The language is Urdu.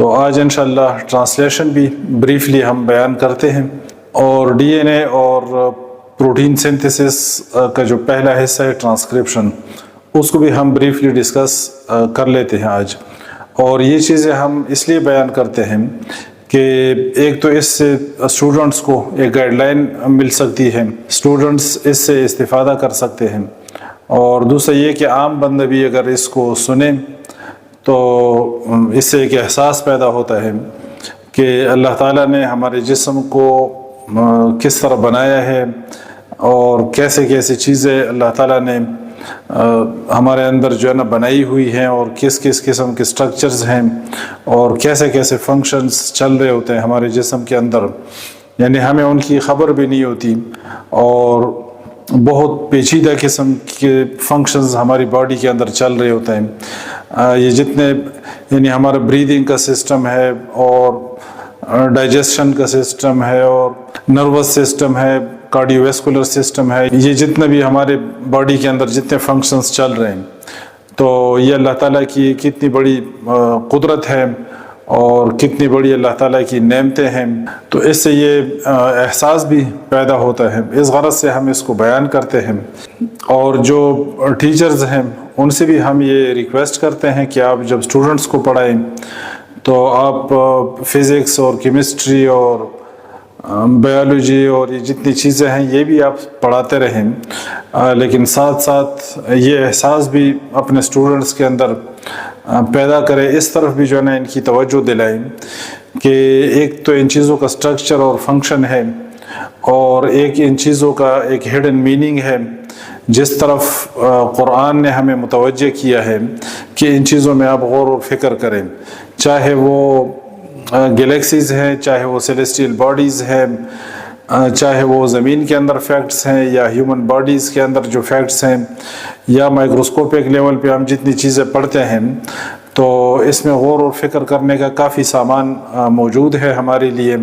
تو آج انشاءاللہ ٹرانسلیشن بھی بریفلی ہم بیان کرتے ہیں، اور ڈی این اے اور پروٹین سنتھسس کا جو پہلا حصہ ہے ٹرانسکرپشن، اس کو بھی ہم بریفلی ڈسکس کر لیتے ہیں آج۔ اور یہ چیزیں ہم اس لیے بیان کرتے ہیں کہ ایک تو اس سے اسٹوڈنٹس کو ایک گائیڈ لائن مل سکتی ہے، اسٹوڈنٹس اس سے استفادہ کر سکتے ہیں، اور دوسرا یہ کہ عام بندہ بھی اگر اس کو سنے تو اس سے ایک احساس پیدا ہوتا ہے کہ اللہ تعالیٰ نے ہمارے جسم کو کس طرح بنایا ہے، اور کیسے کیسے چیزیں اللہ تعالیٰ نے ہمارے اندر جو ہے نا بنائی ہوئی ہیں، اور کس کس قسم کے سٹرکچرز ہیں، اور کیسے کیسے فنکشنز چل رہے ہوتے ہیں ہمارے جسم کے اندر، یعنی ہمیں ان کی خبر بھی نہیں ہوتی، اور بہت پیچیدہ قسم کے فنکشنز ہماری باڈی کے اندر چل رہے ہوتے ہیں۔ یہ جتنے یعنی ہمارا بریدنگ کا سسٹم ہے، اور ڈائجسشن کا سسٹم ہے، اور نروس سسٹم ہے، کارڈیو ویسکولر سسٹم ہے، یہ جتنے بھی ہمارے باڈی کے اندر جتنے فنکشنز چل رہے ہیں، تو یہ اللہ تعالیٰ کی کتنی بڑی قدرت ہے، اور کتنی بڑی اللہ تعالیٰ کی نعمتیں ہیں۔ تو اس سے یہ احساس بھی پیدا ہوتا ہے، اس غرض سے ہم اس کو بیان کرتے ہیں۔ اور جو ٹیچرز ہیں ان سے بھی ہم یہ ریکویسٹ کرتے ہیں کہ آپ جب اسٹوڈنٹس کو پڑھائیں تو آپ فزکس اور کیمسٹری اور بایولوجی اور یہ جتنی چیزیں ہیں یہ بھی آپ پڑھاتے رہیں، لیکن ساتھ ساتھ یہ احساس بھی اپنے اسٹوڈنٹس کے اندر پیدا کرے، اس طرف بھی جو ہے نا ان کی توجہ دلائیں کہ ایک تو ان چیزوں کا سٹرکچر اور فنکشن ہے، اور ایک ان چیزوں کا ایک ہڈن میننگ ہے، جس طرف قرآن نے ہمیں متوجہ کیا ہے کہ ان چیزوں میں آپ غور و فکر کریں، چاہے وہ گلیکسیز ہیں، چاہے وہ سیلیسٹیل باڈیز ہیں، چاہے وہ زمین کے اندر فیکٹس ہیں، یا ہیومن باڈیز کے اندر جو فیکٹس ہیں، یا مائکروسکوپک لیول پہ ہم جتنی چیزیں پڑھتے ہیں، تو اس میں غور و فکر کرنے کا کافی سامان موجود ہے ہمارے لیے۔